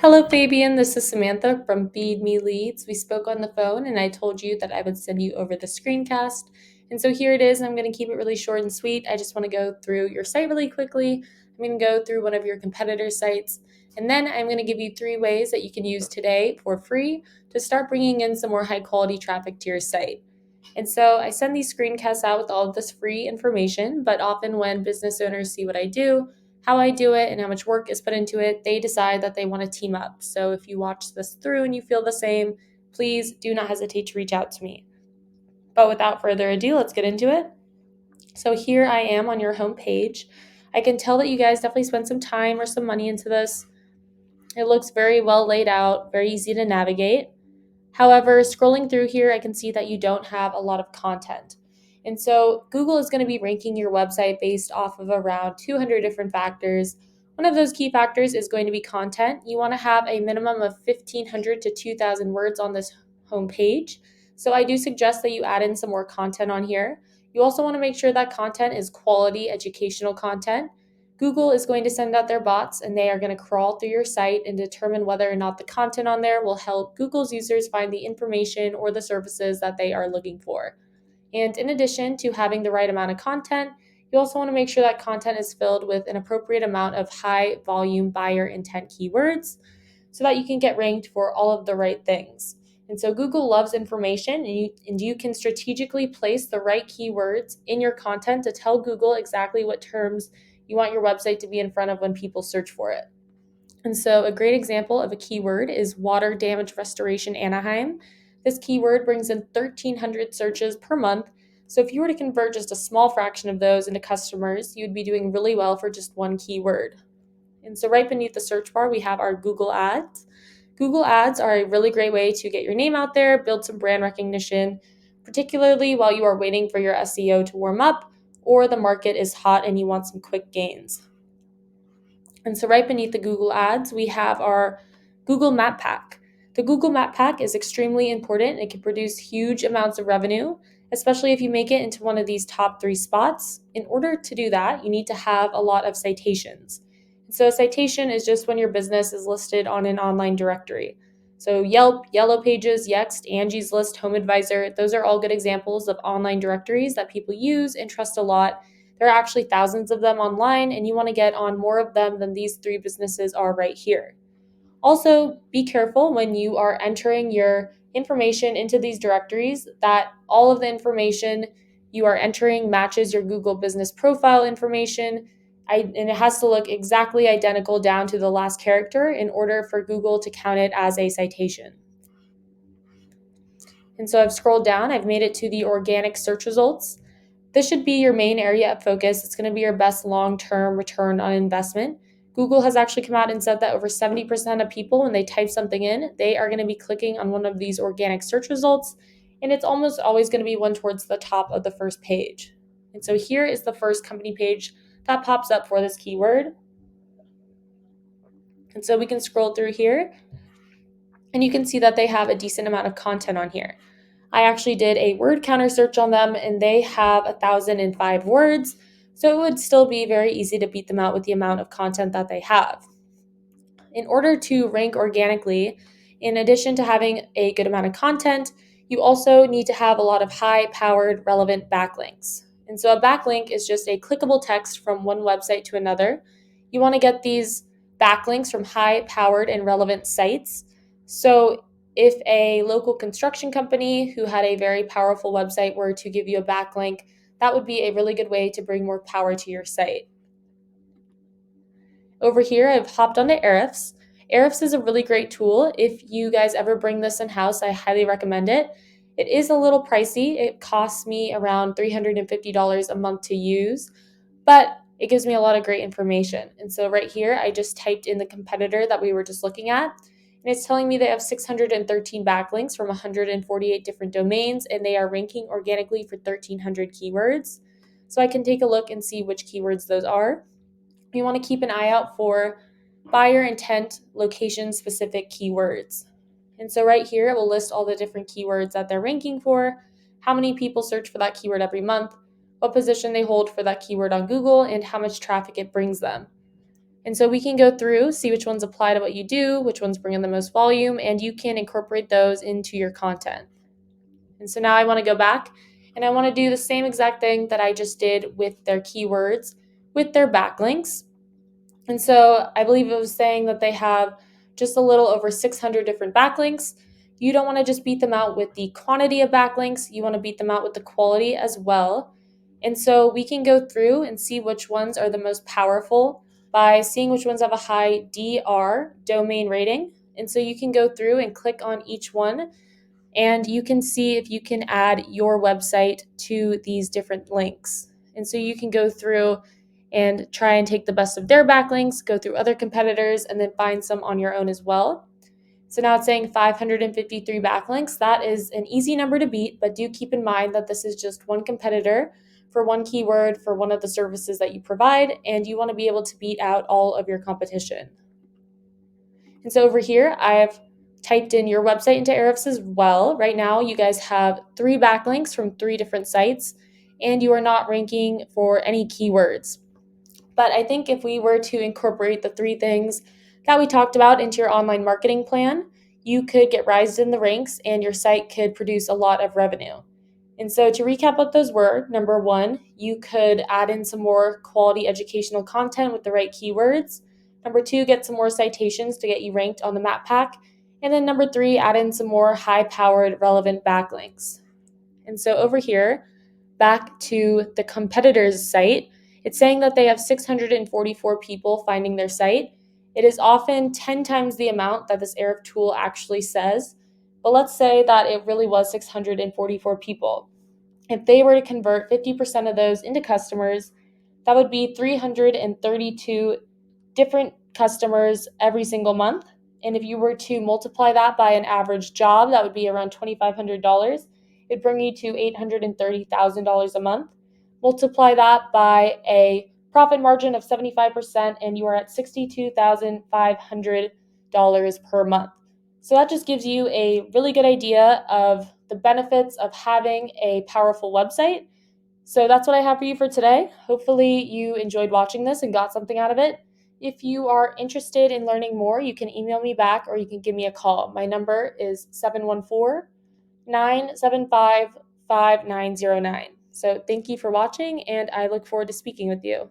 Hello, Fabian. This is Samantha from Feed Me Leads. We spoke on the phone and I told you that I would send you over the screencast. And so here it is. I'm going to keep it really short and sweet. I just want to go through your site really quickly. I'm going to go through one of your competitor sites. And then I'm going to give you 3 ways that you can use today for free to start bringing in some more high quality traffic to your site. And so I send these screencasts out with all of this free information, but often when business owners see what I do, how I do it, and how much work is put into it, they decide that they want to team up. So if you watch this through and you feel the same, please do not hesitate to reach out to me. But without further ado, let's get into it. So here I am on your home page. I can tell that you guys definitely spent some time or some money into this. It looks very well laid out, very easy to navigate. However, scrolling through here, I can see that you don't have a lot of content. And so Google is going to be ranking your website based off of around 200 different factors. One of those key factors is going to be content. You want to have a minimum of 1,500 to 2,000 words on this home page. So I do suggest that you add in some more content on here. You also want to make sure that content is quality educational content. Google is going to send out their bots and they are going to crawl through your site and determine whether or not the content on there will help Google's users find the information or the services that they are looking for. And in addition to having the right amount of content, you also want to make sure that content is filled with an appropriate amount of high volume buyer intent keywords so that you can get ranked for all of the right things. And so Google loves information, and you can strategically place the right keywords in your content to tell Google exactly what terms you want your website to be in front of when people search for it. And so a great example of a keyword is water damage restoration Anaheim. This keyword brings in 1,300 searches per month. So if you were to convert just a small fraction of those into customers, you'd be doing really well for just one keyword. And so right beneath the search bar, we have our Google Ads. Google Ads are a really great way to get your name out there, build some brand recognition, particularly while you are waiting for your SEO to warm up or the market is hot and you want some quick gains. And so right beneath the Google Ads, we have our Google Map Pack. The Google Map Pack is extremely important. It can produce huge amounts of revenue, especially if you make it into one of these top 3 spots. In order to do that, you need to have a lot of citations. So a citation is just when your business is listed on an online directory. So Yelp, Yellow Pages, Yext, Angie's List, Home Advisor, those are all good examples of online directories that people use and trust a lot. There are actually thousands of them online, and you want to get on more of them than these 3 businesses are right here. Also, be careful when you are entering your information into these directories that all of the information you are entering matches your Google business profile information, and it has to look exactly identical down to the last character in order for Google to count it as a citation. And so I've scrolled down, I've made it to the organic search results. This should be your main area of focus. It's going to be your best long-term return on investment. Google has actually come out and said that over 70% of people, when they type something in, they are going to be clicking on one of these organic search results, and it's almost always going to be one towards the top of the first page. And so here is the first company page that pops up for this keyword. And so we can scroll through here, and you can see that they have a decent amount of content on here. I actually did a word counter search on them and they have 1,005 words. So it would still be very easy to beat them out with the amount of content that they have. In order to rank organically, in addition to having a good amount of content, you also need to have a lot of high-powered, relevant backlinks. And so a backlink is just a clickable text from one website to another. You want to get these backlinks from high-powered and relevant sites. So if a local construction company who had a very powerful website were to give you a backlink, that would be a really good way to bring more power to your site. Over here, I've hopped onto Ahrefs. Ahrefs is a really great tool. If you guys ever bring this in-house, I highly recommend it. It is a little pricey. It costs me around $350 a month to use, but it gives me a lot of great information. And so right here, I just typed in the competitor that we were just looking at, and it's telling me they have 613 backlinks from 148 different domains, and they are ranking organically for 1,300 keywords. So I can take a look and see which keywords those are. You want to keep an eye out for buyer intent, location specific keywords. And so right here, it will list all the different keywords that they're ranking for, how many people search for that keyword every month, what position they hold for that keyword on Google, and how much traffic it brings them. And so we can go through, see which ones apply to what you do, which ones bring in the most volume, and you can incorporate those into your content. And so now I want to go back and I want to do the same exact thing that I just did with their keywords, with their backlinks. And so I believe it was saying that they have just a little over 600 different backlinks. You don't want to just beat them out with the quantity of backlinks, you want to beat them out with the quality as well. And so we can go through and see which ones are the most powerful by seeing which ones have a high DR, domain rating. And so you can go through and click on each one and you can see if you can add your website to these different links. And so you can go through and try and take the best of their backlinks, go through other competitors, and then find some on your own as well. So now it's saying 553 backlinks. That is an easy number to beat, but do keep in mind that this is just one competitor for one keyword for one of the services that you provide, and you want to be able to beat out all of your competition. And so over here, I've typed in your website into Ahrefs as well. Right now, you guys have 3 backlinks from 3 different sites, and you are not ranking for any keywords. But I think if we were to incorporate the 3 things that we talked about into your online marketing plan, you could get rised in the ranks and your site could produce a lot of revenue. And so to recap what those were, number 1, you could add in some more quality educational content with the right keywords. Number 2, get some more citations to get you ranked on the map pack. And then number 3, add in some more high-powered relevant backlinks. And so over here, back to the competitor's site, it's saying that they have 644 people finding their site. It is often 10 times the amount that this Ahrefs tool actually says, but let's say that it really was 644 people. If they were to convert 50% of those into customers, that would be 332 different customers every single month. And if you were to multiply that by an average job, that would be around $2,500. It'd bring you to $830,000 a month. Multiply that by a profit margin of 75%, and you are at $62,500 per month. So that just gives you a really good idea of the benefits of having a powerful website. So that's what I have for you for today. Hopefully you enjoyed watching this and got something out of it. If you are interested in learning more, you can email me back or you can give me a call. My number is 714-975-5909. So thank you for watching, and I look forward to speaking with you.